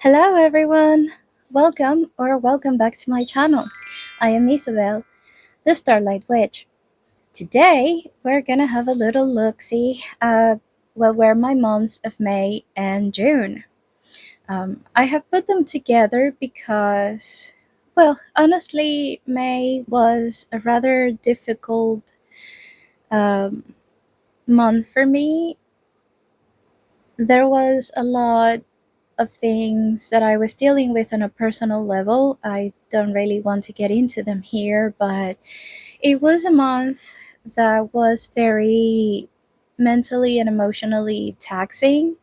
Hello, everyone. Welcome back to my channel. I am Isabel, the Starlight Witch. Today, we're gonna have a little look-see at where my months of May and June. I have put them together because, honestly, May was a rather difficult um, month for me. There was a lot of things that I was dealing with on a personal level. I don't really want to get into them here, but it was a month that was very mentally and emotionally taxing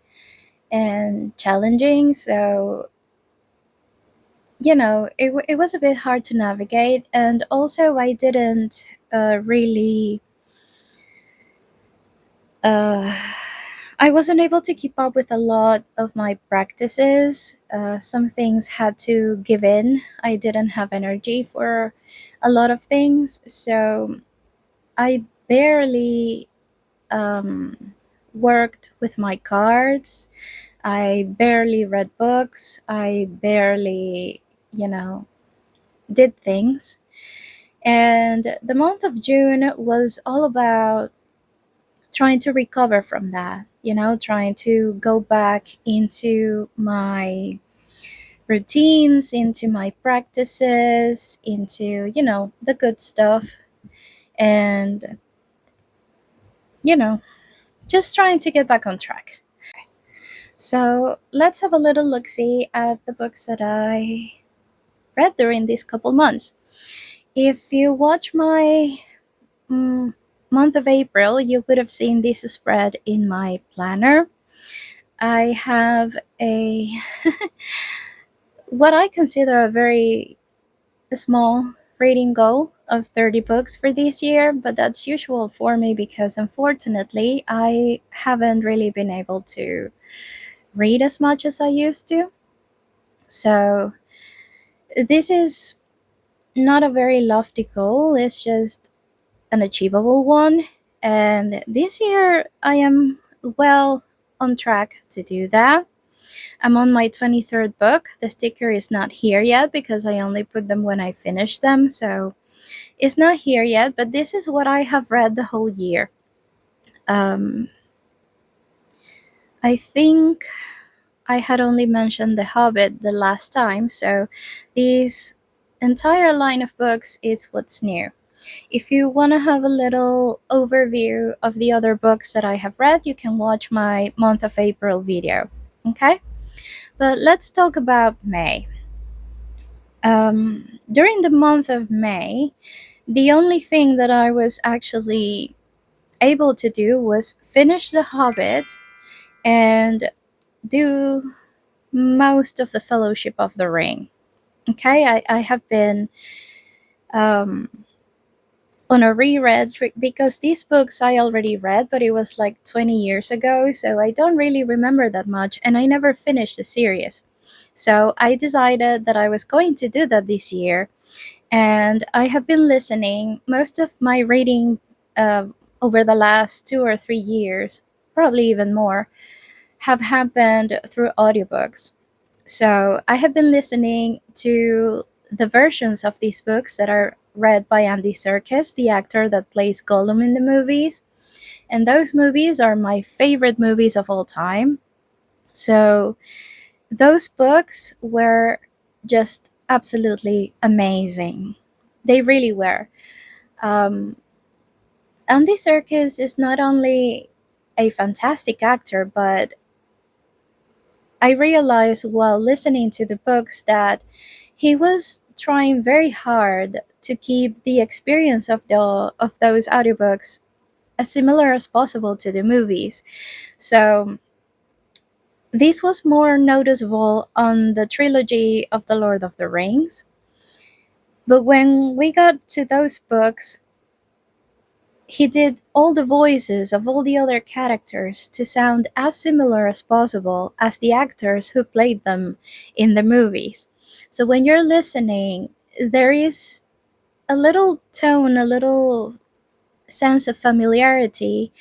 and challenging. So, it was a bit hard to navigate. And also, I didn't really. Uh, I wasn't able to keep up with a lot of my practices. Some things had to give in. I didn't have energy for a lot of things. So I barely worked with my cards. I barely read books. I barely, did things. And the month of June was all about trying to recover from that, trying to go back into my routines, into my practices, into, the good stuff. And, you know, just trying to get back on track. So let's have a little look see at the books that I read during these couple months. If you watch my mm, month of April, you would have seen this spread in my planner. I have a what I consider a very small reading goal of 30 books for this year, but that's usual for me because unfortunately I haven't really been able to read as much as I used to. So this is not a very lofty goal, it's just an achievable one. And this year I am well on track to do that. I'm on my 23rd book. The sticker is not here yet because I only put them when I finish them. So it's not here yet, but this is what I have read the whole year. Um, I think I had only mentioned The Hobbit the last time. So this entire line of books is what's new. If you want to have a little overview of the other books that I have read, you can watch my month of April video. Okay? But let's talk about May. During the month of May, the only thing that I was actually able to do was finish The Hobbit and do most of the Fellowship of the Ring. Okay, I have been um, on a reread because these books I already read, but it was like 20 years ago, so I don't really remember that much, and I never finished the series. So I decided that I was going to do that this year, and I have been listening. Most of my reading over the last 2 or 3 years, probably even more, have happened through audiobooks. So I have been listening to the versions of these books that are read by Andy Serkis, the actor that plays Gollum in the movies. And those movies are my favorite movies of all time. So those books were just absolutely amazing. They really were. Um, Andy Serkis is not only a fantastic actor, but I realized while listening to the books that he was trying very hard to keep the experience of those audiobooks as similar as possible to the movies. So this was more noticeable on the trilogy of the Lord of the Rings. But when we got to those books, he did all the voices of all the other characters to sound as similar as possible as the actors who played them in the movies. So when you're listening, there is a little tone, a little sense of familiarity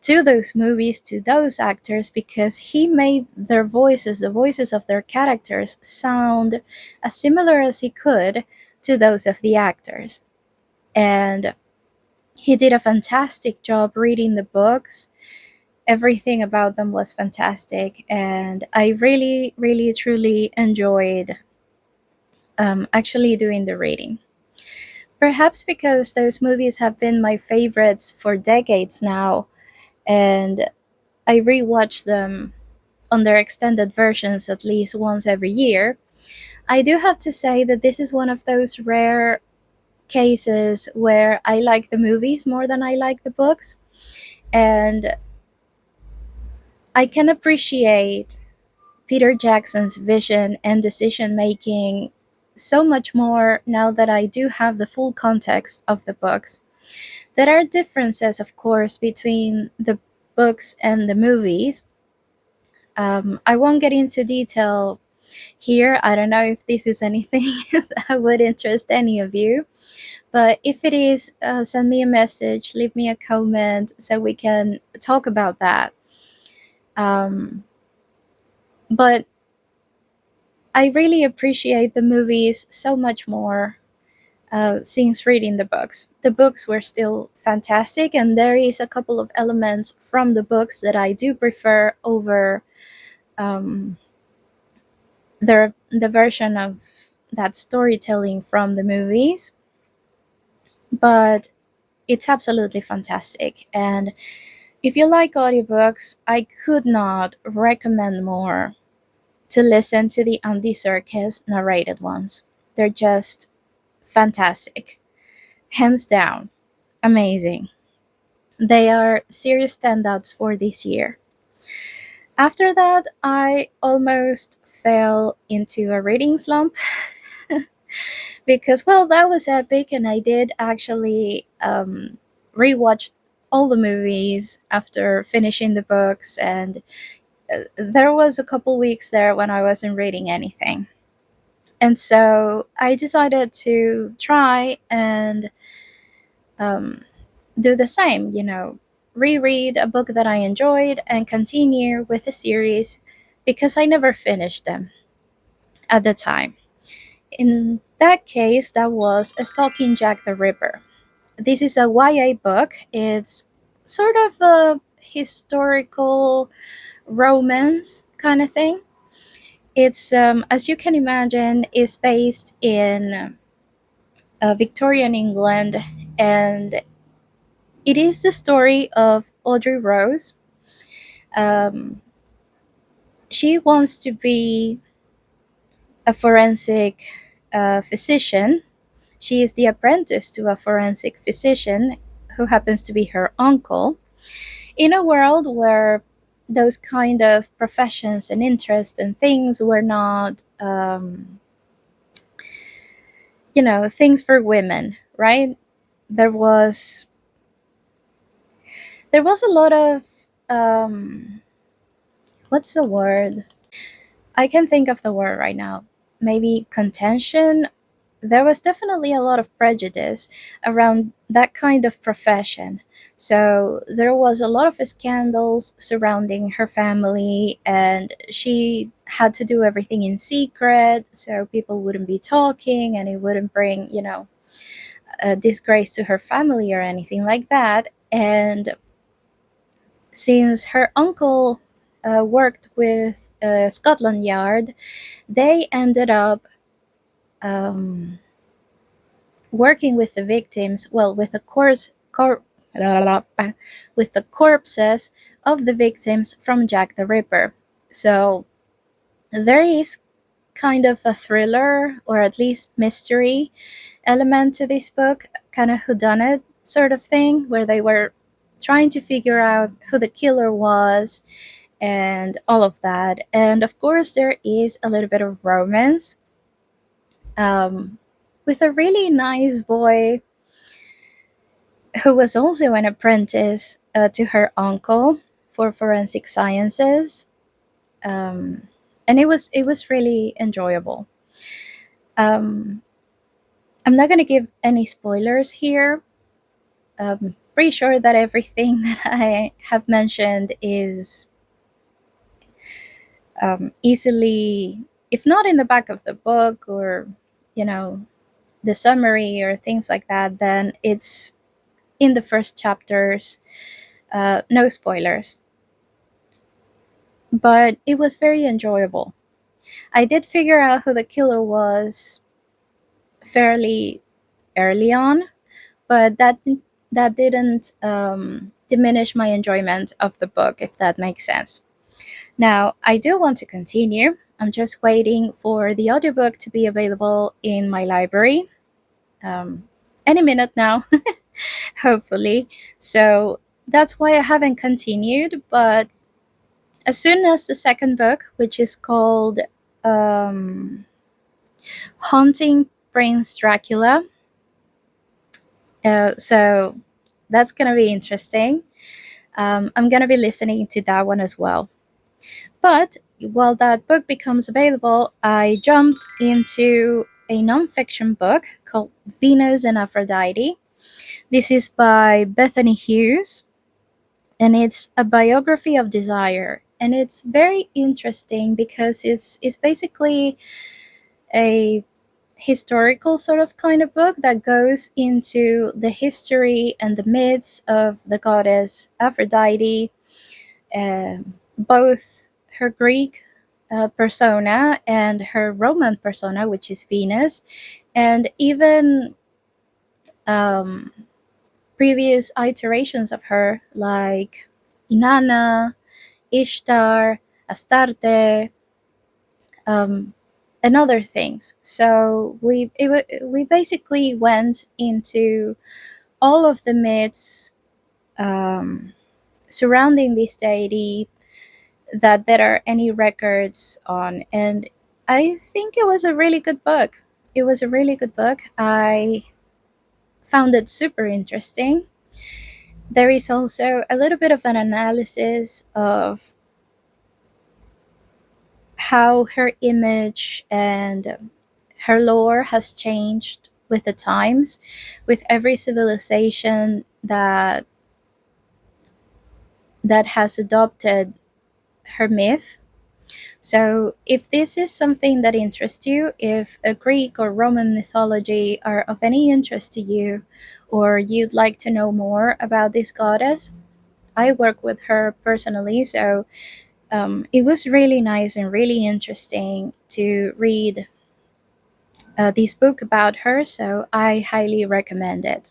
to those movies, to those actors, because he made their voices, the voices of their characters, sound as similar as he could to those of the actors. And he did a fantastic job reading the books. Everything about them was fantastic, and I really, really, truly enjoyed actually doing the reading. Perhaps because those movies have been my favorites for decades now, and I rewatch them on their extended versions at least once every year. I do have to say that this is one of those rare cases where I like the movies more than I like the books. And I can appreciate Peter Jackson's vision and decision making so much more now that I do have the full context of the books. There are differences, of course, between the books and the movies. I won't get into detail here. I don't know if this is anything that would interest any of you. But if it is, send me a message, leave me a comment so we can talk about that. But I really appreciate the movies so much more since reading the books. The books were still fantastic, and there is a couple of elements from the books that I do prefer over um, the version of that storytelling from the movies. But it's absolutely fantastic. And if you like audiobooks, I could not recommend more to listen to the Andy Serkis narrated ones. They're just fantastic. Hands down, amazing. They are serious standouts for this year. After that, I almost fell into a reading slump because, well, that was epic, and I did actually rewatch all the movies after finishing the books, and there was a couple weeks there when I wasn't reading anything. And so I decided to try and do the same, reread a book that I enjoyed and continue with the series because I never finished them at the time. In that case, that was Stalking Jack the Ripper. This is a YA book. It's sort of a historical romance kind of thing. It's, as you can imagine, is based in Victorian England, and it is the story of Audrey Rose. Um, she wants to be a forensic physician. She is the apprentice to a forensic physician who happens to be her uncle, in a world where those kind of professions and interests and things were not, things for women, right? There was a lot of what's the word? I can think of the word right now. Maybe contention. There was definitely a lot of prejudice around that kind of profession. So there was a lot of scandals surrounding her family, and she had to do everything in secret so people wouldn't be talking and it wouldn't bring, a disgrace to her family or anything like that. And since her uncle worked with Scotland Yard, they ended up um, working with the victims, well, with the with the corpses of the victims from Jack the Ripper. So there is kind of a thriller, or at least mystery element to this book, kind of whodunit sort of thing, where they were trying to figure out who the killer was and all of that. And of course, there is a little bit of romance um, with a really nice boy who was also an apprentice to her uncle for forensic sciences. Um, and it was really enjoyable. Um, I'm not going to give any spoilers here, pretty sure that everything that I have mentioned is easily, if not in the back of the book or, you know, the summary or things like that, then it's in the first chapters. No spoilers. But it was very enjoyable. I did figure out who the killer was fairly early on, but that didn't diminish my enjoyment of the book, if that makes sense. Now, I do want to continue. I'm just waiting for the audiobook to be available in my library any minute now, hopefully. So that's why I haven't continued. But as soon as the second book, which is called um, Haunting Prince Dracula, so that's going to be interesting. I'm going to be listening to that one as well. But while that book becomes available, I jumped into a nonfiction book called Venus and Aphrodite. This is by Bethany Hughes, and it's a biography of desire. And it's very interesting because it's basically a historical sort of kind of book that goes into the history and the myths of the goddess Aphrodite, both her Greek persona and her Roman persona, which is Venus, and even um, previous iterations of her, like Inanna, Ishtar, Astarte, um, and other things. So we basically went into all of the myths um, surrounding this deity that there are any records on, and I think it was a really good book. It was a really good book. I found it super interesting. There is also a little bit of an analysis of how her image and her lore has changed with the times, with every civilization that has adopted her myth. So, if this is something that interests you, if a Greek or Roman mythology are of any interest to you, or you'd like to know more about this goddess, I work with her personally, so it was really nice and really interesting to read this book about her, so I highly recommend it.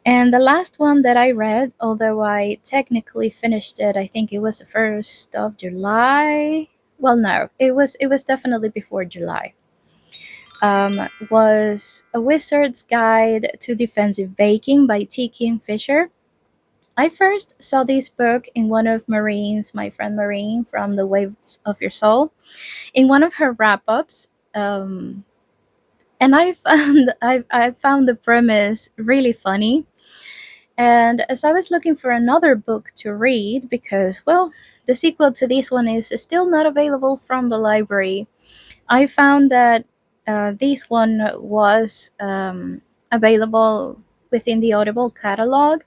And the last one that I read, although I technically finished it, I think it was the 1st of July. Well, no, it was definitely before July. Was A Wizard's Guide to Defensive Baking by T. Kingfisher. I first saw this book in one of Marine's, my friend Marine from The Waves of Your Soul, in one of her wrap ups. And I found the premise really funny. And as I was looking for another book to read, because, well, the sequel to this one is still not available from the library, I found that this one was available within the Audible catalog.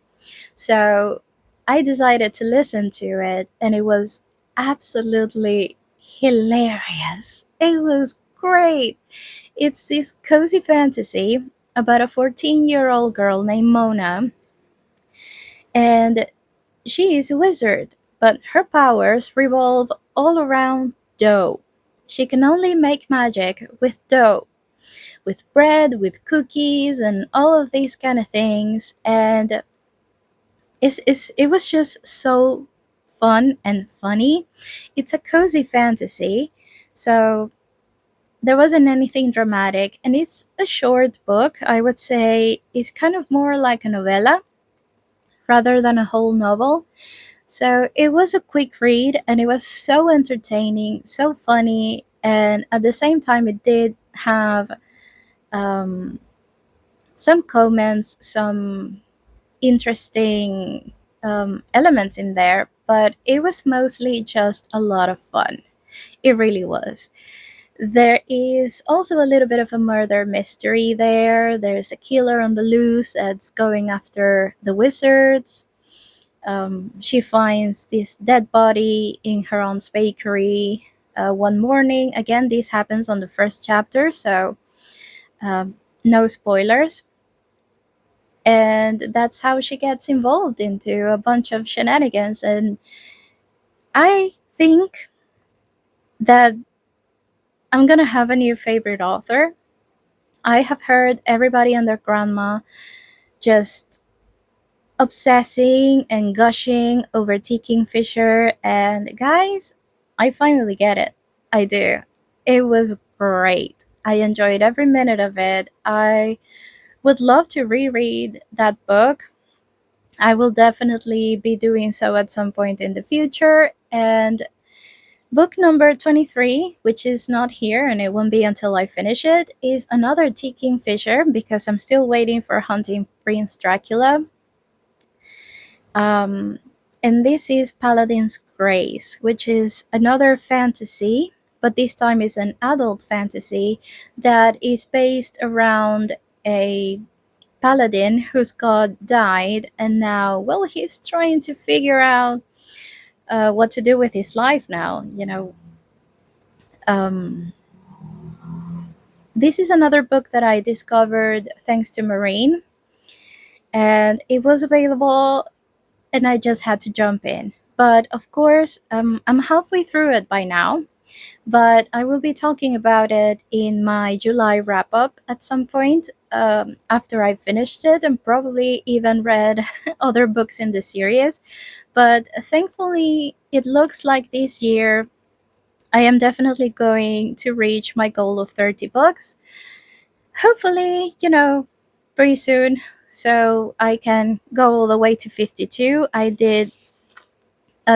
So I decided to listen to it, and it was absolutely hilarious. It was great. It's this cozy fantasy about a 14-year-old girl named Mona, and she is a wizard, but her powers revolve all around dough. She can only make magic with dough, with bread, with cookies, and all of these kind of things. And it was just so fun and funny. It's a cozy fantasy, so there wasn't anything dramatic, and it's a short book. I would say it's kind of more like a novella rather than a whole novel. So it was a quick read, and it was so entertaining, so funny, and at the same time, it did have um, some comments, some interesting elements in there, but it was mostly just a lot of fun. It really was. There is also a little bit of a murder mystery there. There's a killer on the loose that's going after the wizards. She finds this dead body in her aunt's bakery one morning. Again, this happens on the first chapter, so no spoilers. And that's how she gets involved into a bunch of shenanigans. And I think that I'm gonna have a new favorite author. I have heard everybody and their grandma just obsessing and gushing over T. Kingfisher, and guys, I finally get it. I do. It was great. I enjoyed every minute of it. I would love to reread that book. I will definitely be doing so at some point in the future. And book number 23, which is not here and it won't be until I finish it, is another T. Kingfisher because I'm still waiting for Hunting Prince Dracula. Um, and this is Paladin's Grace, which is another fantasy, but this time is an adult fantasy that is based around a paladin whose god died, and now, well, he's trying to figure out what to do with his life now. Um, this is another book that I discovered thanks to Marine, and it was available and I just had to jump in. But of course, I'm halfway through it by now, but I will be talking about it in my July wrap up at some point after I've finished it and probably even read other books in the series. But thankfully, it looks like this year I am definitely going to reach my goal of 30 books. Hopefully, pretty soon. So I can go all the way to 52. I did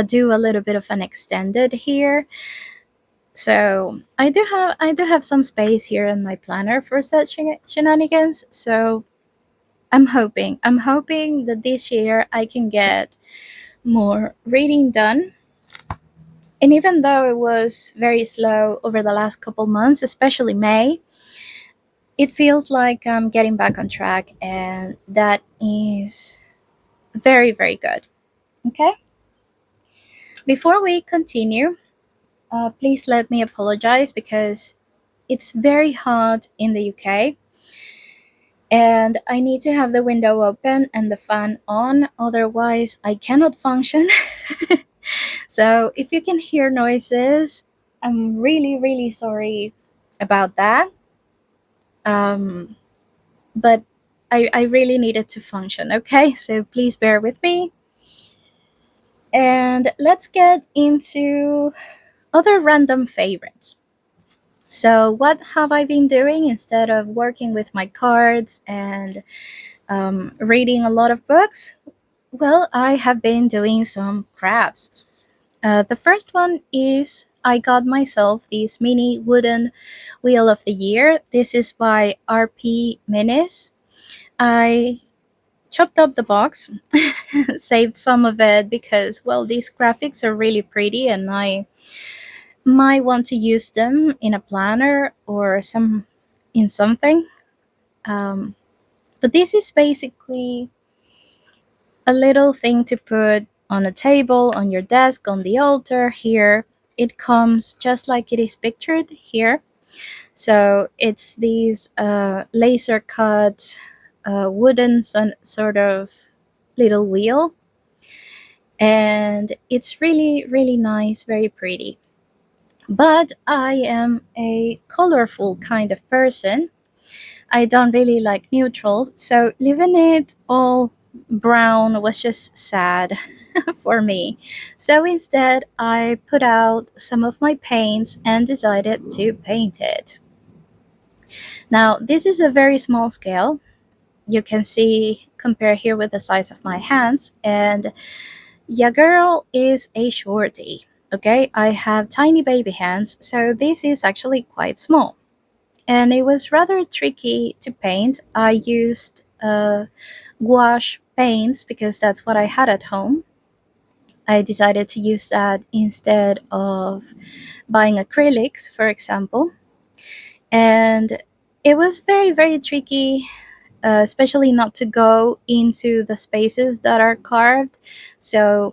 do a little bit of an extended here. So I do have some space here in my planner for such shenanigans. So I'm hoping that this year I can get more reading done. And even though it was very slow over the last couple months, especially May, it feels like I'm getting back on track, and that is very, very good. Okay. Before we continue, please let me apologize because it's very hot in the UK and I need to have the window open and the fan on, otherwise, I cannot function. So, if you can hear noises, I'm really, really sorry about that. Um, but I really needed to function, okay? So, please bear with me. And let's get into other random favorites. So, what have I been doing instead of working with my cards and reading a lot of books? Well, I have been doing some crafts. The first one is I got myself this mini wooden wheel of the year. This is by RP Minis. I chopped up the box, saved some of it because, well, these graphics are really pretty and I might want to use them in a planner or in something. Um, but this is basically a little thing to put on a table, on your desk, on the altar here. It comes just like it is pictured here. So it's these laser cut wooden sort of little wheel. And it's really, really nice, very pretty. But I am a colorful kind of person. I don't really like neutral, so leaving it all brown was just sad for me. So instead, I put out some of my paints and decided to paint it. Now, this is a very small scale. You can see, compare here with the size of my hands, and yeah, girl is a shorty. Okay, I have tiny baby hands, so this is actually quite small. And it was rather tricky to paint. I used gouache paints because that's what I had at home. I decided to use that instead of buying acrylics, for example. And it was very, very tricky, especially not to go into the spaces that are carved. So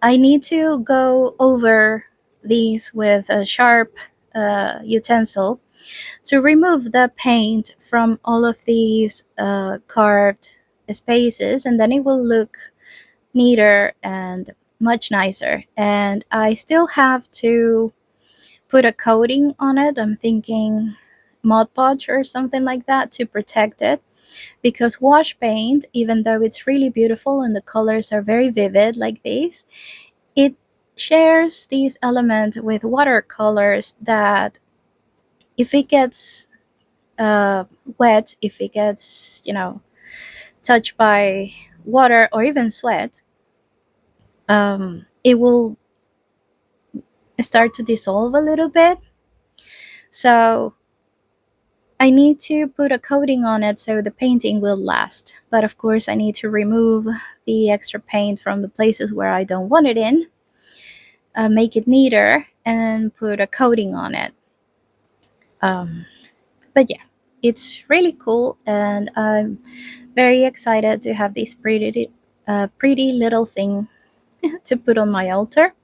I need to go over these with a sharp utensil to remove the paint from all of these carved spaces, and then it will look neater and much nicer. And I still have to put a coating on it. I'm thinking Mod Podge or something like that to protect it, because wash paint, even though it's really beautiful and the colors are very vivid like these, it shares these elements with watercolors that if it gets uh, wet, if it gets, touched by water or even sweat, it will start to dissolve a little bit. So I need to put a coating on it so the painting will last. But of course, I need to remove the extra paint from the places where I don't want it in, make it neater, and put a coating on it. Um, but yeah, it's really cool, and I'm very excited to have this pretty little thing to put on my altar.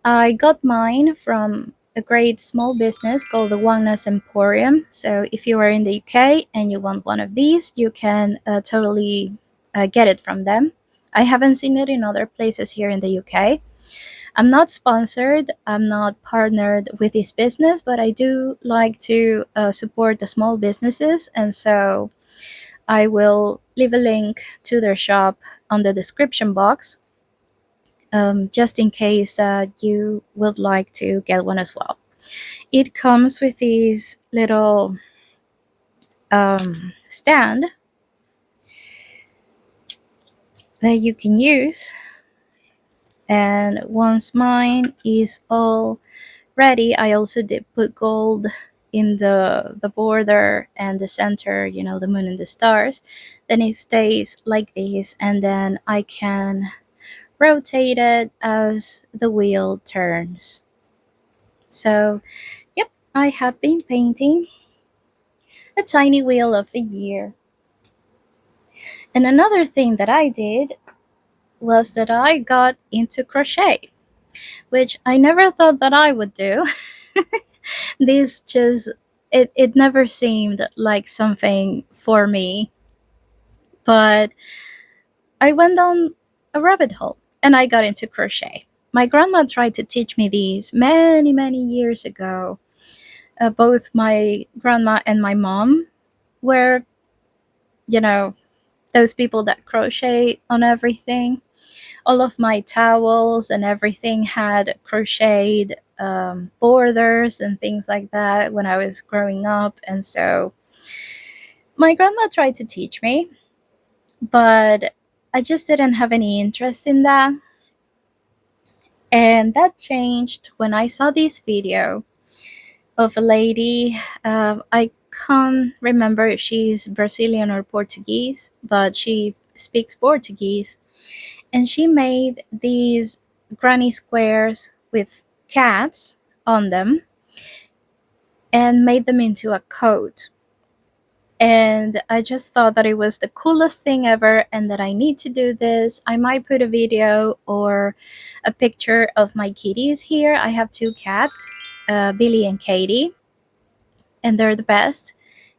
I got mine from a great small business called the Wagner's Emporium. So if you are in the UK and you want one of these, you can totally get it from them. I haven't seen it in other places here in the UK. I'm not sponsored, I'm not partnered with this business, but I do like to support the small businesses. And so I will leave a link to their shop on the description box, just in case that you would like to get one as well. It comes with this little stand that you can use. And once mine is all ready, I also did put gold in the border and the center, the moon and the stars. Then it stays like this, and then I can rotate it as the wheel turns. So, yep, I have been painting a tiny wheel of the year. And another thing that I did was that I got into crochet, which I never thought that I would do. This just, it never seemed like something for me, but I went down a rabbit hole and I got into crochet. My grandma tried to teach me these many, many years ago. Both my grandma and my mom were, you know, those people that crochet on everything. All of my towels and everything had crocheted borders and things like that when I was growing up. And so my grandma tried to teach me, but I just didn't have any interest in that. And that changed when I saw this video of a lady. I can't remember if she's Brazilian or Portuguese, but she speaks Portuguese. And she made these granny squares with cats on them and made them into a coat. And I just thought that it was the coolest thing ever and that I need to do this. I might put a video or a picture of my kitties here. I have two cats, Billy and Katie, and they're the best.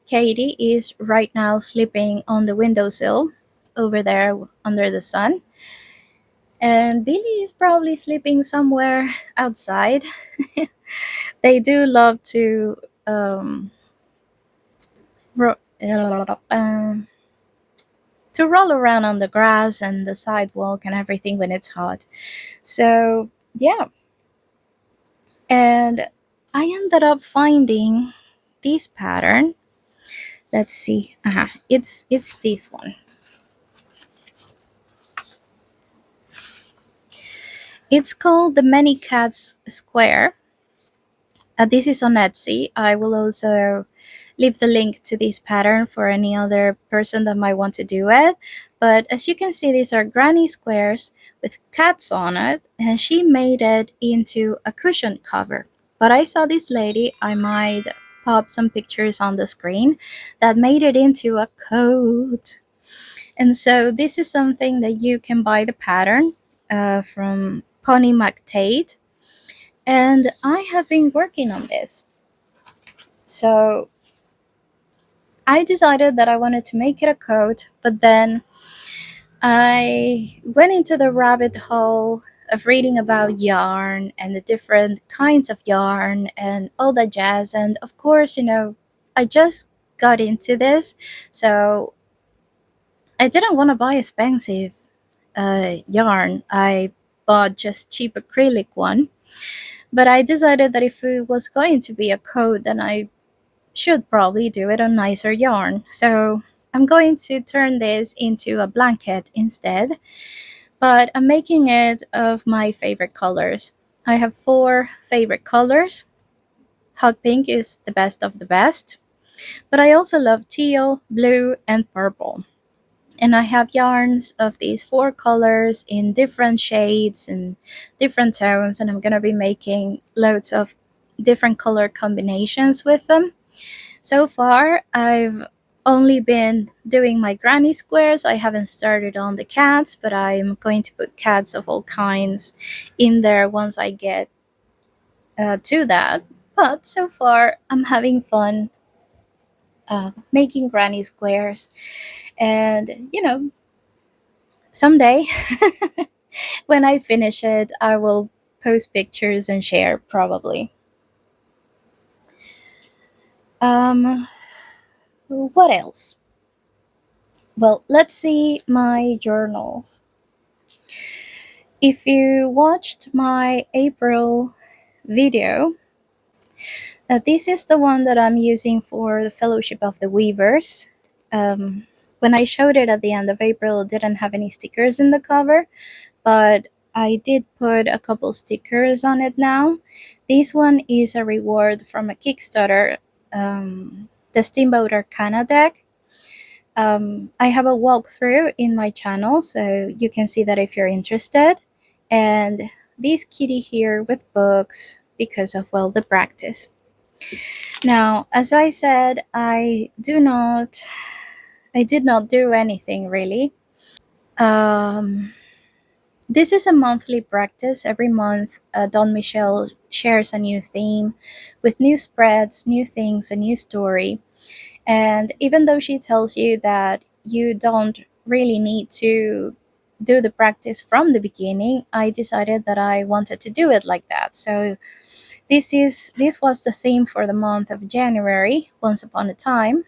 Katie is right now sleeping on the windowsill over there under the sun. And Billy is probably sleeping somewhere outside. They do love to ro- um, to roll around on the grass and the sidewalk and everything when it's hot. So yeah, and I ended up finding this pattern. Let's see. It's this one. It's called the Many Cats Square. This is on Etsy. I will also leave the link to this pattern for any other person that might want to do it. But as you can see, these are granny squares with cats on it, and she made it into a cushion cover. But I saw this lady, I might pop some pictures on the screen, that made it into a coat. And so this is something that you can buy the pattern from Pony McTate. And I have been working on this. So I decided that I wanted to make it a coat, but then I went into the rabbit hole of reading about yarn and the different kinds of yarn and all that jazz. And of course, I just got into this, so I didn't want to buy expensive yarn. I bought just cheap acrylic one. But I decided that if it was going to be a coat, then I should probably do it on nicer yarn. So I'm going to turn this into a blanket instead, but I'm making it of my favorite colors. I have four favorite colors. Hot pink is the best of the best, but I also love teal, blue, and purple. And I have yarns of these four colors in different shades and different tones, and I'm going to be making loads of different color combinations with them. So far, I've only been doing my granny squares. I haven't started on the cats, but I'm going to put cats of all kinds in there once I get to that. But so far, I'm having fun making granny squares. And, someday when I finish it, I will post pictures and share probably. Um, what else? Well, let's see my journals. If you watched my April video, this is the one that I'm using for the Fellowship of the Weavers. When I showed it at the end of April, it didn't have any stickers in the cover, but I did put a couple stickers on it now. This one is a reward from a Kickstarter, the Steamboat Arcana deck. I have a walkthrough in my channel, so you can see that if you're interested. And this kitty here with books because of, well, the practice. Now, as I said, I did not do anything really. This is a monthly practice. Every month, Don Michel shares a new theme with new spreads, new things, a new story. And even though she tells you that you don't really need to do the practice from the beginning, I decided that I wanted to do it like that. So this was the theme for the month of January, Once Upon a Time.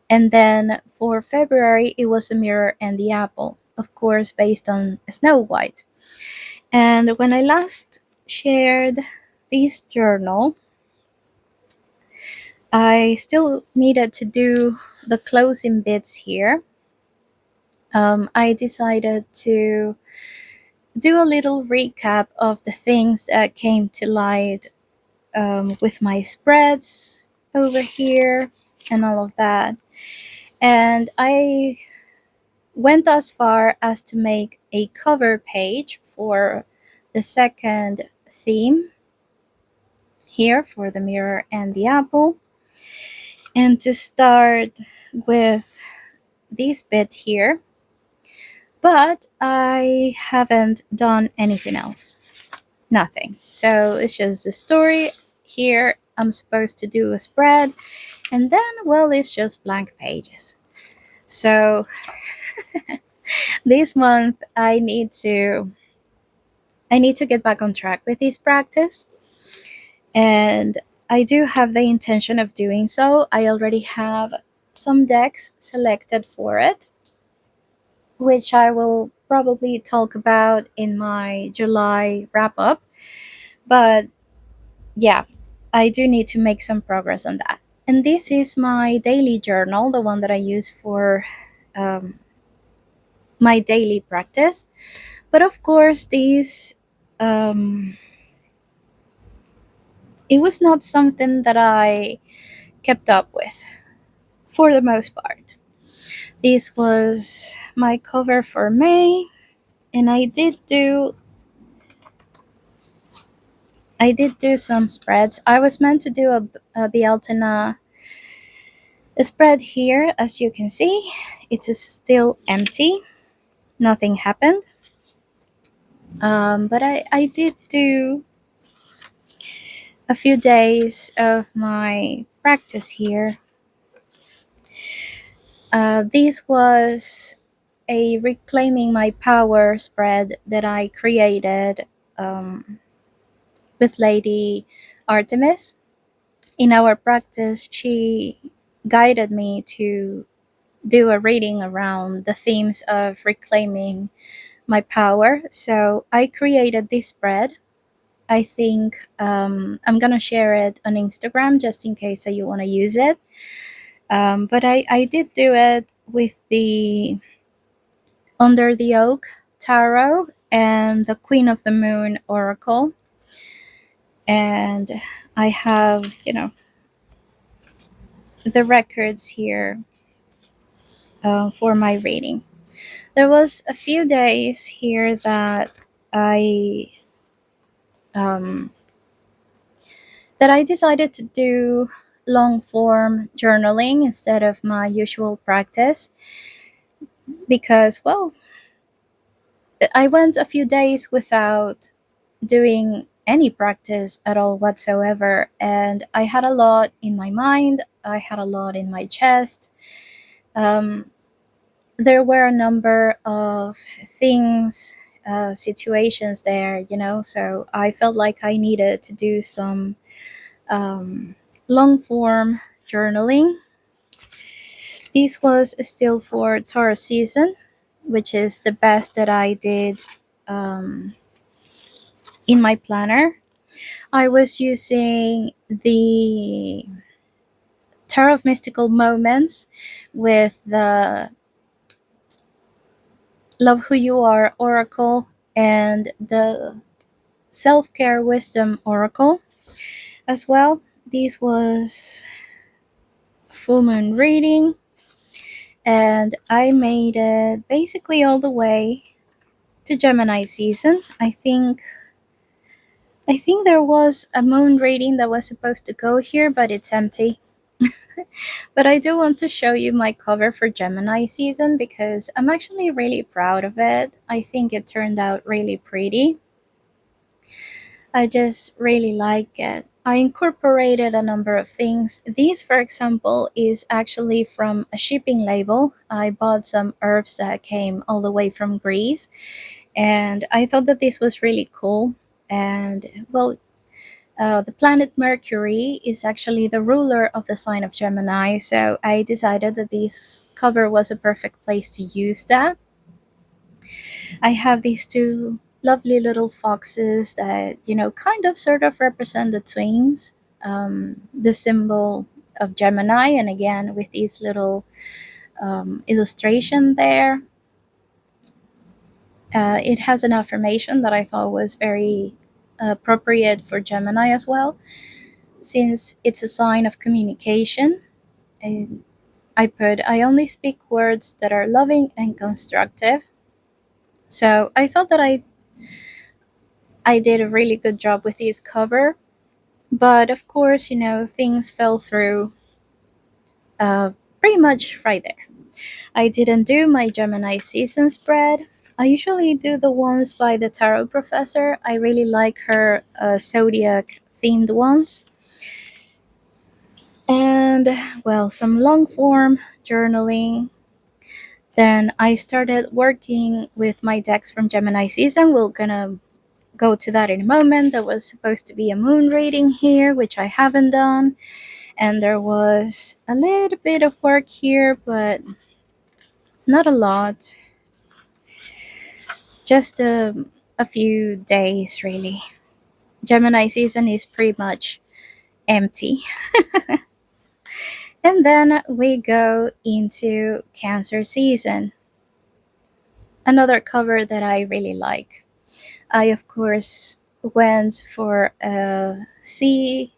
And then for February, it was the mirror and the apple, of course, based on Snow White. And when I last shared this journal, I still needed to do the closing bits here. I decided to do a little recap of the things that came to light with my spreads over here and all of that. And I went as far as to make a cover page for the second theme here for the mirror and the apple. And to start with this bit here, but I haven't done anything else. Nothing. So it's just a story. Here I'm supposed to do a spread, and then, well, it's just blank pages. So this month I need to get back on track with this practice, and I do have the intention of doing so. I already have some decks selected for it, which I will probably talk about in my July wrap up. But yeah, I do need to make some progress on that. And this is my daily journal, the one that I use for um, my daily practice. But of course, it was not something that I kept up with for the most part. This was my cover for May, and I did do I did do some spreads. I was meant to do a Bialtina spread here. As you can see, it is still empty. Nothing happened. But I did do a few days of my practice here. This was a reclaiming my power spread that I created um, with Lady Artemis. In our practice, she guided me to do a reading around the themes of reclaiming my power. So I created this spread. I think I'm gonna share it on Instagram just in case that you want to use it. But I did do it with the Under the Oak Tarot and the Queen of the Moon Oracle. And I have, the records here for my reading. There was a few days here that I um, I decided to do long form journaling instead of my usual practice because, well, I went a few days without doing any practice at all whatsoever, and I had a lot in my mind, I had a lot in my chest. Um, there were a number of things, situations there, so I felt like I needed to do some um, long form journaling. This was still for Taurus season, which is the best that I did um, in my planner. I was using the Tarot of Mystical Moments with the Love Who You Are Oracle and the Self Care Wisdom Oracle as well. This was full moon reading, and I made it basically all the way to Gemini season. I think there was a moon reading that was supposed to go here, but it's empty. But I do want to show you my cover for Gemini season because I'm actually really proud of it. I think it turned out really pretty. I just really like it. I incorporated a number of things. This, for example, is actually from a shipping label. I bought some herbs that came all the way from Greece, and I thought that this was really cool. And, well, the planet Mercury is actually the ruler of the sign of Gemini, so I decided that this cover was a perfect place to use that. I have these two lovely little foxes that, kind of sort of represent the twins, the symbol of Gemini, and again with these little illustration there. It has an affirmation that I thought was very appropriate for Gemini as well, since it's a sign of communication. And I only speak words that are loving and constructive. So I thought that I did a really good job with this cover. But of course, things fell through uh, pretty much right there. I didn't do my Gemini season spread. I usually do the ones by the tarot professor. I really like her zodiac themed ones. And, well, some long form journaling. Then I started working with my decks from Gemini season. We're gonna go to that in a moment. There was supposed to be a moon reading here, which I haven't done. And there was a little bit of work here, but not a lot. Just a few days, really. Gemini season is pretty much empty. And then we go into Cancer season. Another cover that I really like. I, of course, went for a sea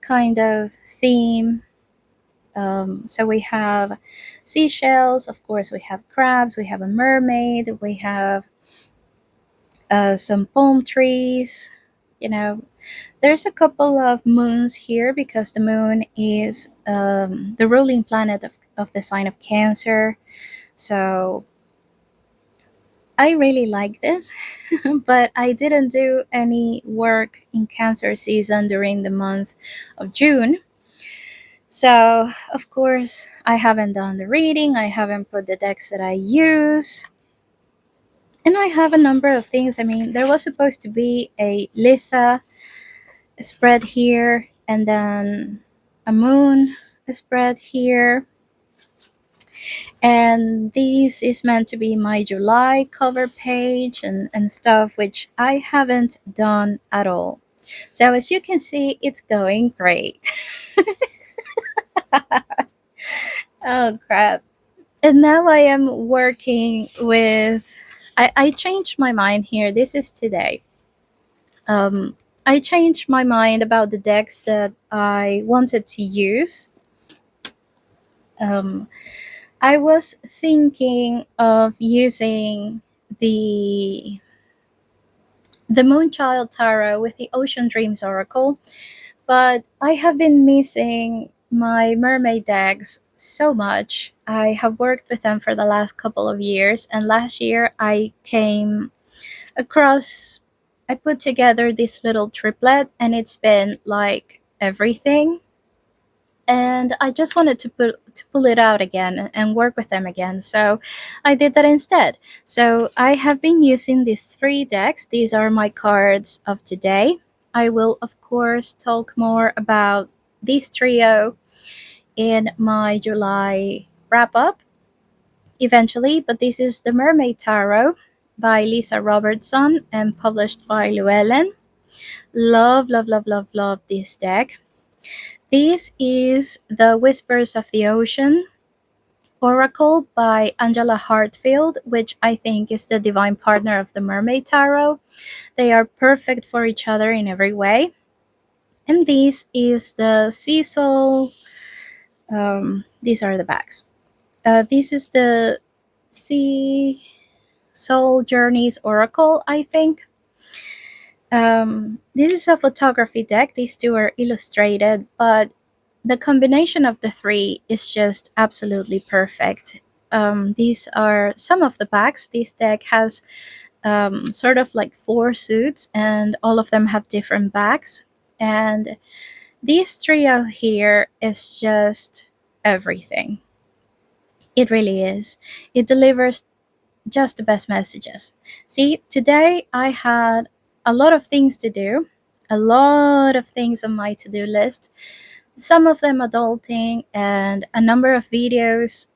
kind of theme. So we have seashells, of course, we have crabs, we have a mermaid, we have some palm trees. you know, there's a couple of moons here because the moon is the ruling planet of the sign of Cancer. So I really like this, but I didn't do any work in Cancer season during the month of June. So, of course, I haven't done the reading, I haven't put the decks that I use, and I have a number of things. I mean, there was supposed to be a Litha spread here, and then a moon spread here. And this is meant to be my July cover page and stuff, which I haven't done at all. So, as you can see, it's going great. Oh, crap. And now I am working with. I changed my mind here. This is today. I changed my mind about the decks that I wanted to use. Um, I was thinking of using the the Moonchild Tarot with the Ocean Dreams Oracle, but I have been missing my mermaid decks so much. I have worked with them for the last couple of years, and last year I came across, I put together this little triplet, and it's been like everything. And I just wanted to pull it out again and work with them again. So I did that instead. So I have been using these three decks. These are my cards of today. I will of course talk more about this trio in my July wrap up eventually, but this is the Mermaid Tarot by Lisa Robertson and published by Llewellyn. Love, love, love, love, love this deck. This is the Whispers of the Ocean Oracle by Angela Hartfield, which I think is the divine partner of the Mermaid Tarot. They are perfect for each other in every way. And this is the Cecil. These are the backs. This is the Sea Soul Journeys Oracle, I think. This is a photography deck. These two are illustrated, but the combination of the three is just absolutely perfect. These are some of the packs. This deck has sort of like four suits, and all of them have different backs. And this trio here is just everything. It really is. It delivers just the best messages. See, today I had a lot of things to do, a lot of things on my to do list, some of them adulting, and a number of videos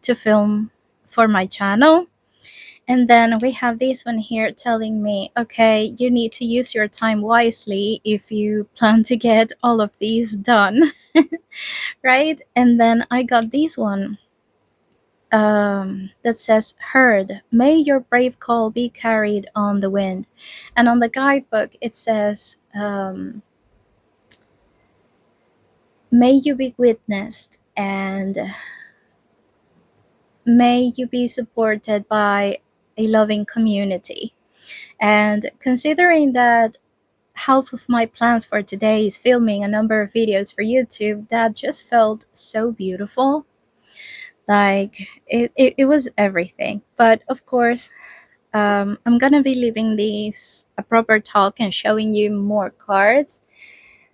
to film for my channel. And then we have this one here telling me, okay, you need to use your time wisely if you plan to get all of these done, right? And then I got this one that says, Heard, may your brave call be carried on the wind. And on the guidebook, it says, may you be witnessed and may you be supported by a loving community. And considering that half of my plans for today is filming a number of videos for YouTube, that just felt so beautiful. Like it was everything. But of course, I'm gonna be leaving these a proper talk and showing you more cards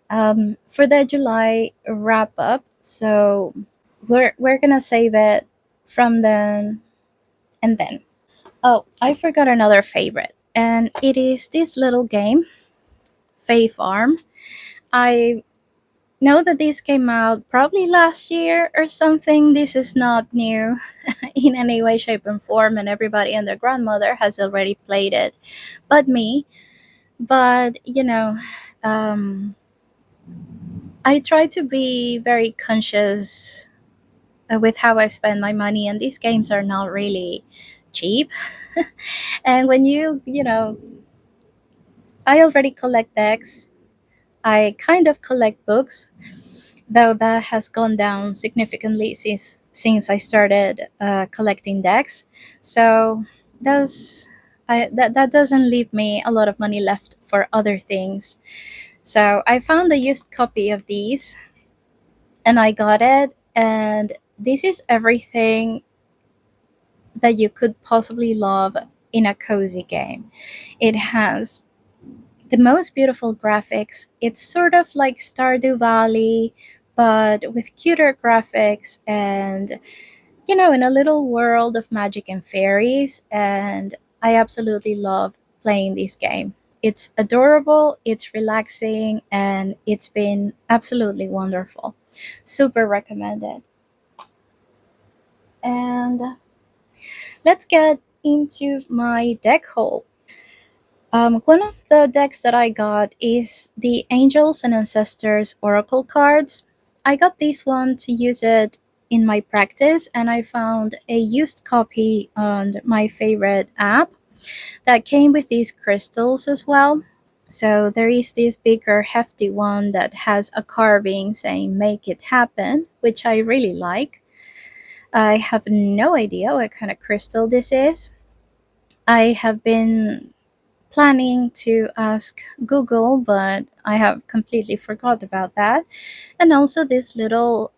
for the July wrap up. So we're gonna save it from then and then. Oh, I forgot another favorite, and it is this little game, Fae Farm. I know that this came out probably last year or something. This is not new in any way, shape, and form, and everybody and their grandmother has already played it, but me. But I try to be very conscious with how I spend my money, and these games are not really cheap. And when I already collect decks. I kind of collect books, though that has gone down significantly since I started collecting decks. So those that doesn't leave me a lot of money left for other things. So I found a used copy of these and I got it. And this is everything that you could possibly love in a cozy game. It has the most beautiful graphics. It's sort of like Stardew Valley, but with cuter graphics and, in a little world of magic and fairies. And I absolutely love playing this game. It's adorable, it's relaxing, and it's been absolutely wonderful. Super recommended. And let's get into my deck haul. One of the decks that I got is the Angels and Ancestors Oracle cards. I got this one to use it in my practice, and I found a used copy on my favorite app that came with these crystals as well. So there is this bigger, hefty one that has a carving saying "Make it happen," which I really like. I have no idea what kind of crystal this is. I have been planning to ask Google, but I have completely forgot about that. And also this little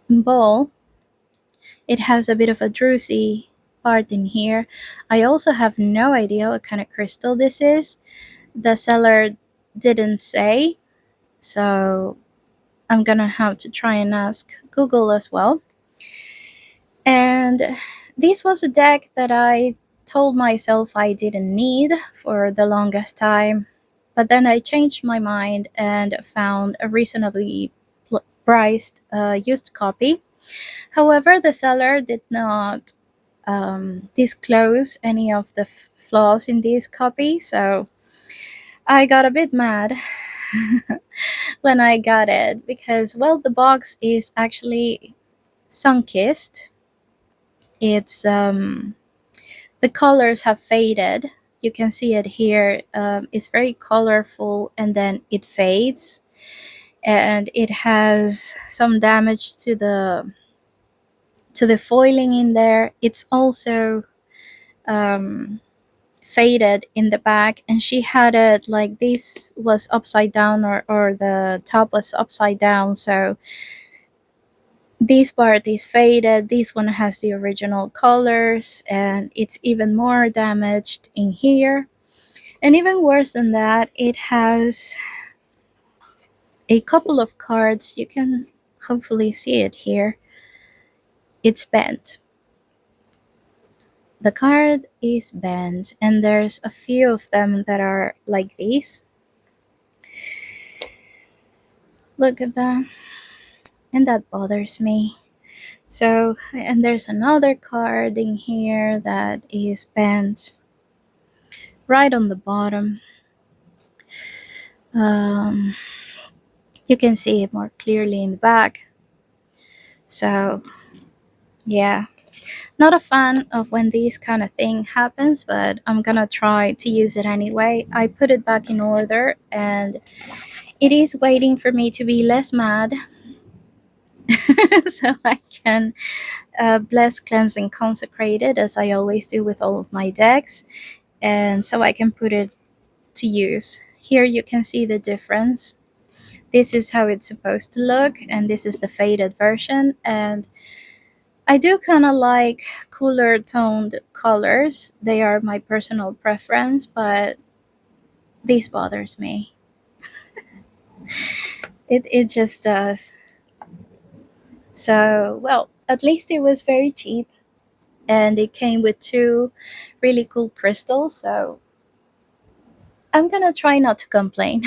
ball, it has a bit of a druzy part in here. I also have no idea what kind of crystal this is. The seller didn't say, so I'm gonna have to try and ask Google as well. And this was a deck that I told myself I didn't need for the longest time, but then I changed my mind and found a reasonably priced used copy. However, the seller did not disclose any of the flaws in this copy, so I got a bit mad when I got it because, well, the box is actually sun-kissed. It's the colors have faded. You can see it here. It's very colorful and then it fades, and it has some damage to the foiling in there. It's also um, faded in the back, and she had it like this was upside down, or the top was upside down, so this part is faded. This one has the original colors, and it's even more damaged in here. And even worse than that, it has a couple of cards. You can hopefully see it here. It's bent. The card is bent, and there's a few of them that are like these. Look at that. And that bothers me. So, and there's another card in here that is bent right on the bottom. Um, you can see it more clearly in the back. So, yeah, not a fan of when this kind of thing happens, but I'm gonna try to use it anyway. I put it back in order, and it is waiting for me to be less mad so I can bless, cleanse, and consecrate it as I always do with all of my decks, and so I can put it to use. Here you can see the difference. This is how it's supposed to look, and this is the faded version. And I do kind of like cooler toned colors. They are my personal preference, but this bothers me. It just does. So, well, at least it was very cheap, and it came with two really cool crystals, so I'm gonna try not to complain.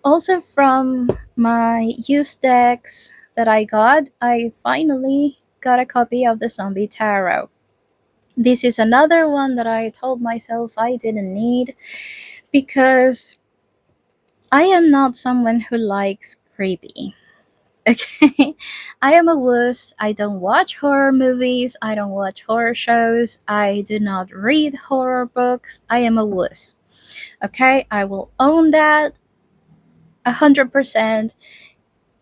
Also, from my used decks that I got, I finally got a copy of the Zombie Tarot. This is another one that I told myself I didn't need because I am not someone who likes creepy. Okay, I am a wuss. I don't watch horror movies. I don't watch horror shows. I do not read horror books. I am a wuss. Okay, I will own that 100%.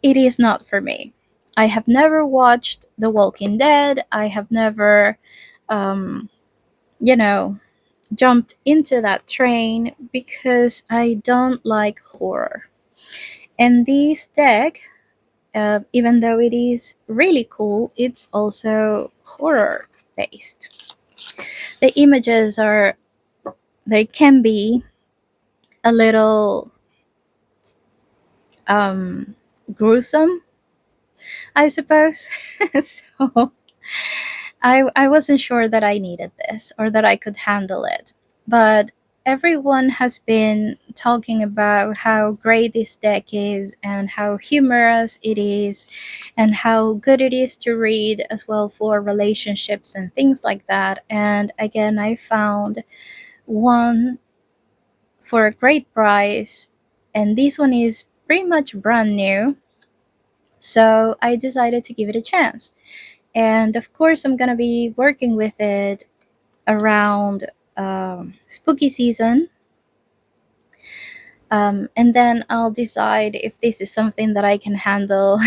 It is not for me. I have never watched The Walking Dead. I have never um, you know, jumped into that train because I don't like horror. And this deck, even though it is really cool, it's also horror based. The images are, they can be a little um, gruesome, I suppose. So I wasn't sure that I needed this or that I could handle it. But everyone has been talking about how great this deck is and how humorous it is and how good it is to read as well for relationships and things like that. And again, I found one for a great price, and this one is pretty much brand new. So I decided to give it a chance. And of course, I'm gonna be working with it around spooky season. And then I'll decide if this is something that I can handle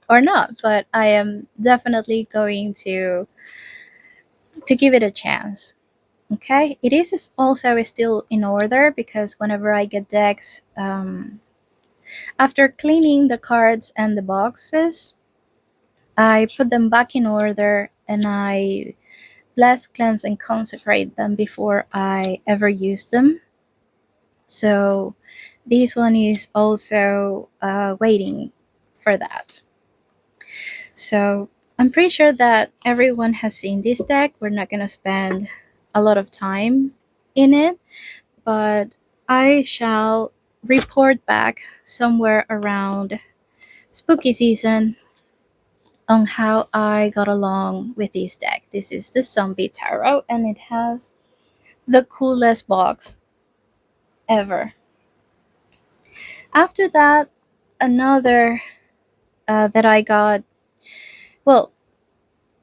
or not. But I am definitely going to give it a chance. Okay, it is also still in order because whenever I get decks, after cleaning the cards and the boxes, I put them back in order and I bless, cleanse, and consecrate them before I ever use them. So this one is also waiting for that. So I'm pretty sure that everyone has seen this deck. We're not going to spend a lot of time in it, but I shall report back somewhere around spooky season on how I got along with this deck. This is the Zombie Tarot, and it has the coolest box ever. After that, another that I got, well,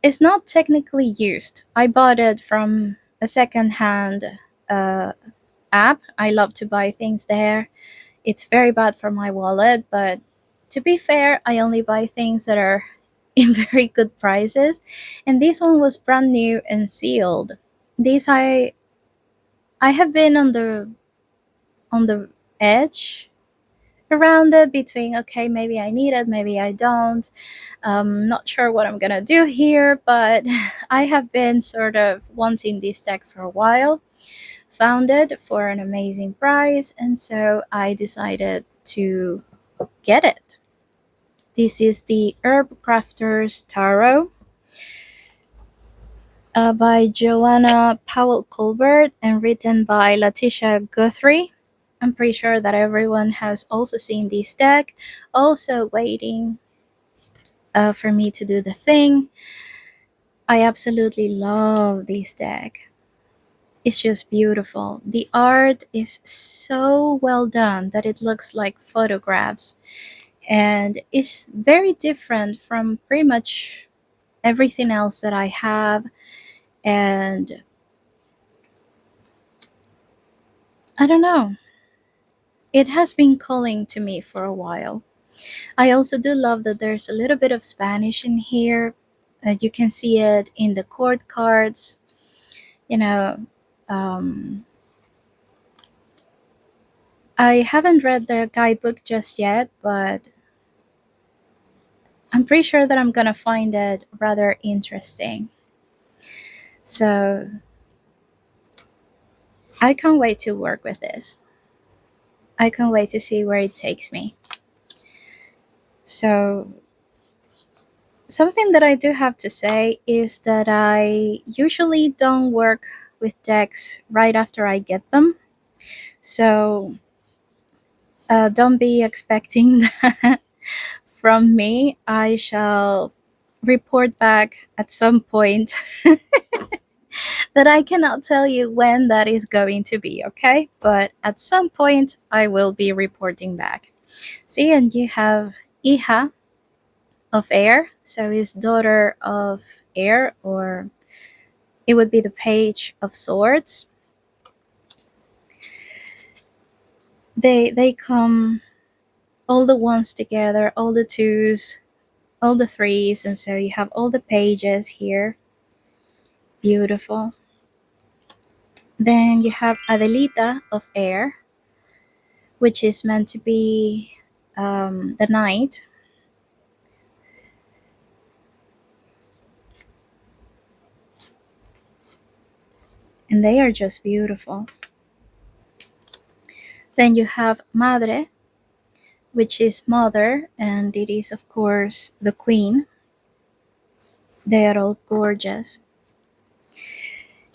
it's not technically used. I bought it from a secondhand uh, app. I love to buy things there. It's very bad for my wallet, but to be fair, I only buy things that are in very good prices. And this one was brand new and sealed. This I have been on the edge around it between, okay, maybe I need it, maybe I don't. Not sure what I'm gonna do here, but I have been sort of wanting this deck for a while. Found it for an amazing price, and so I decided to get it. This is the Herbcrafters Tarot by Joanna Powell Colbert and written by Letitia Guthrie. I'm pretty sure that everyone has also seen this deck, also waiting for me to do the thing. I absolutely love this deck. It's just beautiful. The art is so well done that it looks like photographs, and it's very different from pretty much everything else that I have. And I don't know, it has been calling to me for a while. I also do love that there's a little bit of Spanish in here. You can see it in the court cards. You know, um, I haven't read the guidebook just yet, but I'm pretty sure that I'm gonna find it rather interesting. So I can't wait to work with this. I can't wait to see where it takes me. So something that I do have to say is that I usually don't work with decks right after I get them. So don't be expecting that from me. I shall report back at some point that I cannot tell you when that is going to be, okay? But at some point, I will be reporting back. See, and you have Hija of Air, so is daughter of Air, or it would be the Page of Swords. They come all the ones together, all the twos, all the threes, and so you have all the pages here. Beautiful. Then you have Adelita of air, which is meant to be the night. And they are just beautiful. Then you have Madre, which is mother, and it is, of course, the queen. They are all gorgeous.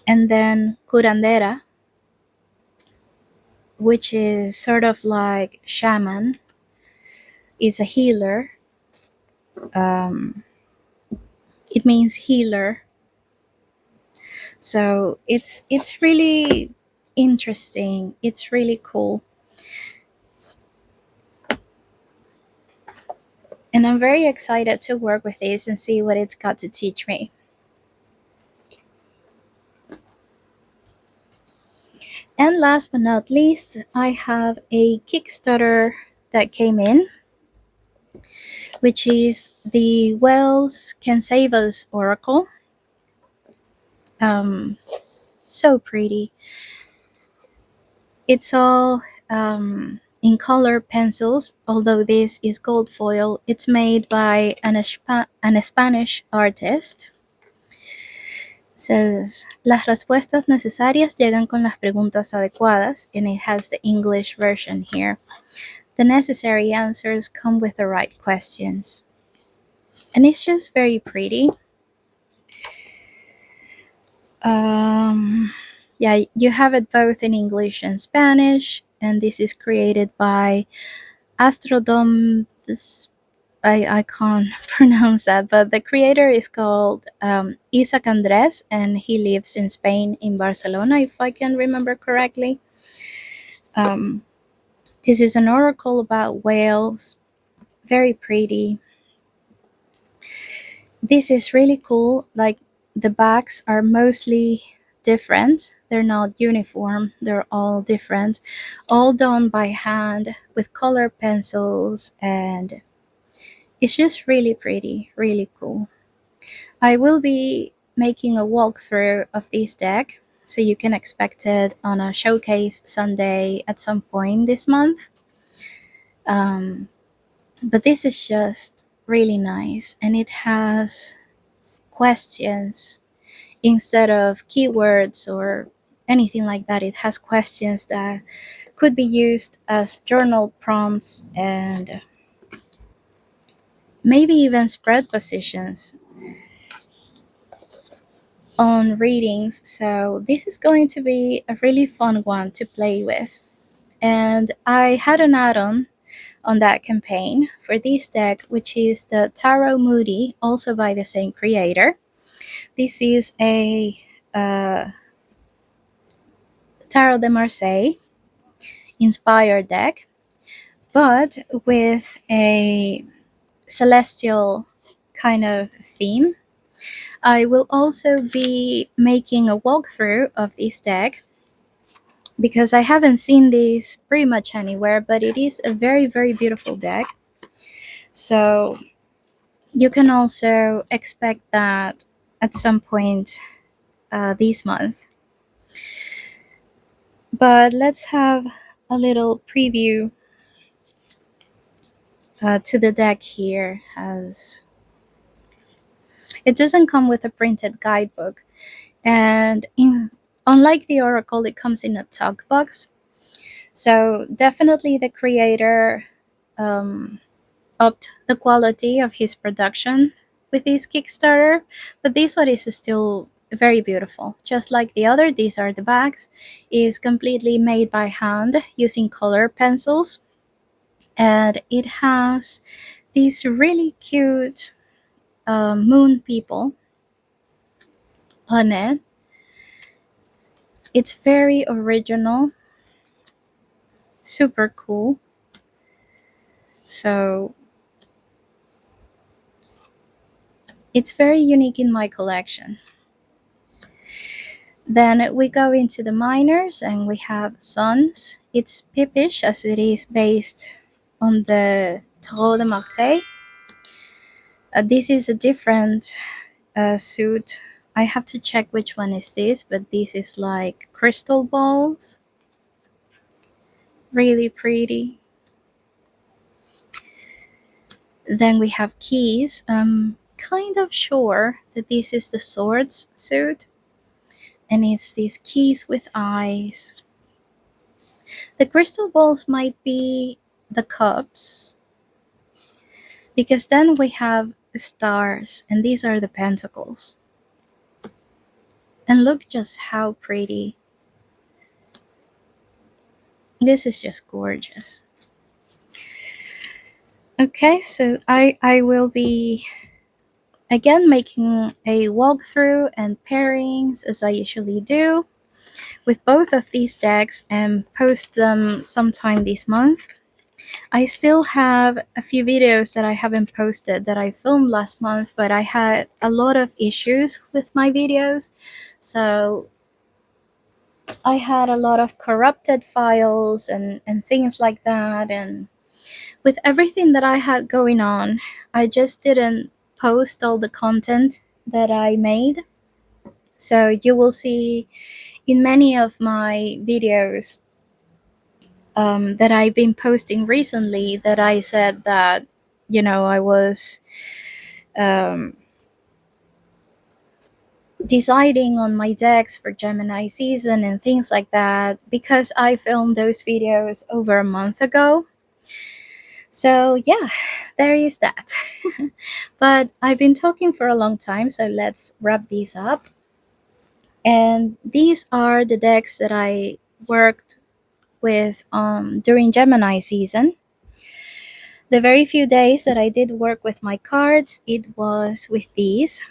And then Curandera, which is sort of like shaman, is a healer. Um, it means healer. So it's really interesting. It's really cool. And I'm very excited to work with this and see what it's got to teach me. And last but not least, I have a Kickstarter that came in, which is the Wells Can Save Us Oracle. Um, so pretty. It's all in color pencils, although this is gold foil. It's made by an Spanish artist. It says, las respuestas necesarias llegan con las preguntas adecuadas, and it has the English version here. The necessary answers come with the right questions. And it's just very pretty. Yeah, you have it both in English and Spanish, and this is created by Astrodom. I can't pronounce that, but the creator is called Isaac Andres, and he lives in Spain, in Barcelona, if I can remember correctly. This is an oracle about whales, very pretty. This is really cool. Like, the backs are mostly different. They're not uniform. They're all different, all done by hand with color pencils, and it's just really pretty, really cool. I will be making a walkthrough of this deck, so you can expect it on a showcase Sunday at some point this month. But this is just really nice, and it has questions instead of keywords or anything like that. It has questions that could be used as journal prompts and maybe even spread positions on readings. So this is going to be a really fun one to play with. And I had an add-on that campaign for this deck, which is the Tarot Moody, also by the same creator. This is a Tarot de Marseille inspired deck, but with a celestial kind of theme. I will also be making a walkthrough of this deck because I haven't seen this pretty much anywhere, but it is a very, very beautiful deck. So you can also expect that at some point this month. But let's have a little preview to the deck here. As it doesn't come with a printed guidebook, and unlike the oracle, it comes in a talk box. So definitely the creator upped the quality of his production with this Kickstarter, but this one is still very beautiful. Just like the other, these are the backs, is completely made by hand using color pencils, and it has these really cute moon people on it. It's very original, super cool. So it's very unique in my collection. Then we go into the minors and we have suns. It's Pipish as it is based on the Tarot de Marseille. This is a different suit I have to check which one is this, but this is like crystal balls. Really pretty. Then we have keys. Kind of sure that this is the swords suit. And it's these keys with eyes. The crystal balls might be the cups. Because then we have stars, and these are the pentacles. And look just how pretty. This is just gorgeous. Okay, so I will be again making a walkthrough and pairings as I usually do with both of these decks and post them sometime this month. I still have a few videos that I haven't posted that I filmed last month, but I had a lot of issues with my videos. So I had a lot of corrupted files and things like that. And with everything that I had going on, I just didn't post all the content that I made. So you will see in many of my videos that I've been posting recently that I said that, I was um, deciding on my decks for Gemini season and things like that because I filmed those videos over a month ago. So, yeah, there is that. But I've been talking for a long time, so let's wrap these up. And these are the decks that I worked with during Gemini season. The very few days that I did work with my cards, it was with this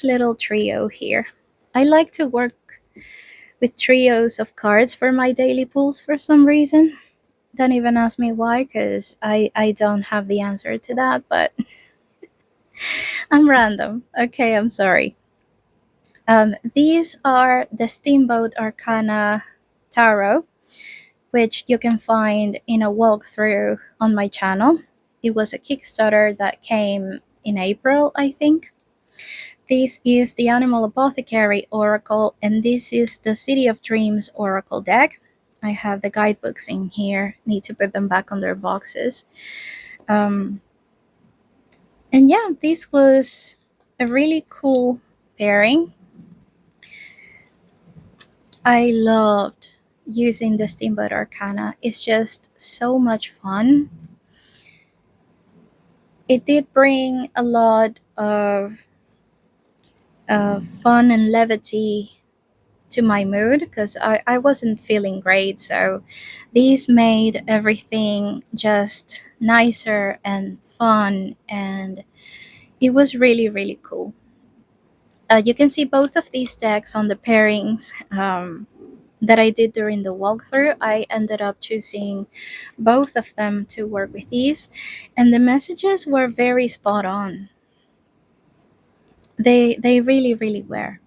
little trio here. I like to work with trios of cards for my daily pulls for some reason. Don't even ask me why, because I don't have the answer to that, but I'm random. Okay, I'm sorry. These are the Steamboat Arcana Tarot, which you can find in a walkthrough on my channel. It was a Kickstarter that came in April, I think. This is the Animal Apothecary Oracle, and this is the City of Dreams Oracle deck. I have the guidebooks in here, need to put them back on their boxes. And yeah, this was a really cool pairing. I loved using the Steamboat Arcana. It's just so much fun. It did bring a lot of fun and levity to my mood because I wasn't feeling great. So these made everything just nicer and fun, and it was really, really cool. You can see both of these decks on the pairings that I did during the walkthrough. I ended up choosing both of them to work with these, and the messages were very spot on. They really, really were.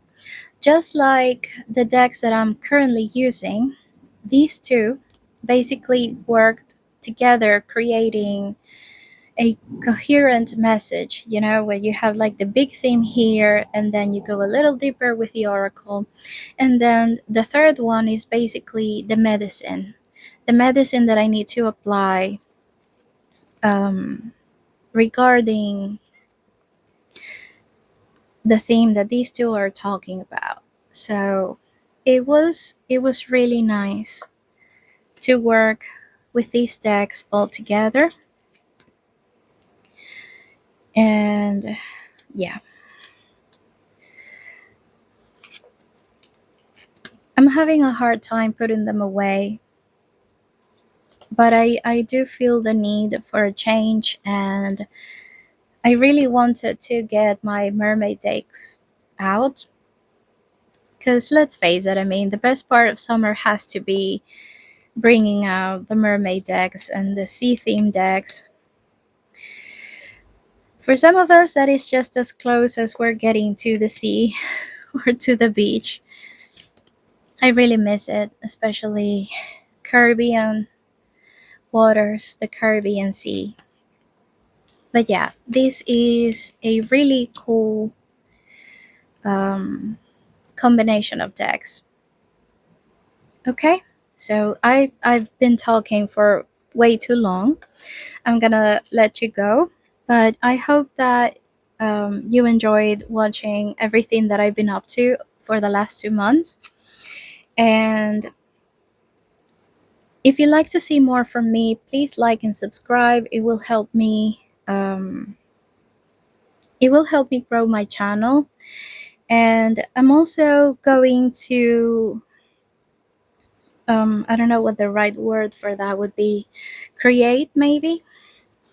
Just like the decks that I'm currently using, these two basically worked together, creating a coherent message, where you have like the big theme here, and then you go a little deeper with the oracle. And then the third one is basically the medicine that I need to apply regarding the theme that these two are talking about. So it was really nice to work with these decks all together. And yeah, I'm having a hard time putting them away, but I do feel the need for a change, and I really wanted to get my mermaid decks out. Because let's face it, I mean, the best part of summer has to be bringing out the mermaid decks and the sea theme decks. For some of us, that is just as close as we're getting to the sea or to the beach. I really miss it, especially Caribbean waters, the Caribbean Sea. But yeah, this is a really cool um, combination of decks. Okay, so I've been talking for way too long. I'm gonna let you go, but I hope that you enjoyed watching everything that I've been up to for the last 2 months. And if you'd like to see more from me, please like and subscribe. It will help me. It will help me grow my channel. And I'm also going to, I don't know what the right word for that would be, create maybe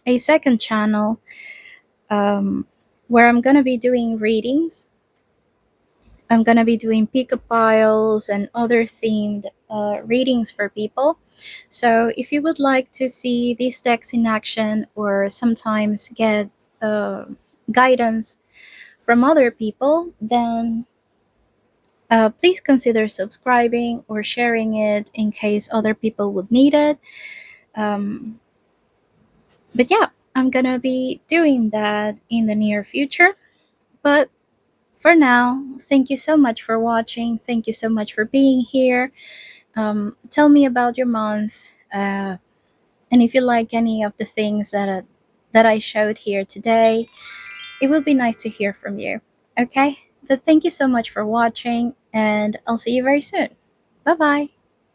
a second channel um, where I'm going to be doing readings. I'm going to be doing pick-up piles and other themed readings for people. So if you would like to see these decks in action or sometimes get uh, guidance from other people, then please consider subscribing or sharing it in case other people would need it. Um, but yeah, I'm gonna be doing that in the near future. But for now, thank you so much for watching. Thank you so much for being here. Tell me about your month, and if you like any of the things that I showed here today, it will be nice to hear from you. Okay, but thank you so much for watching, and I'll see you very soon. Bye bye.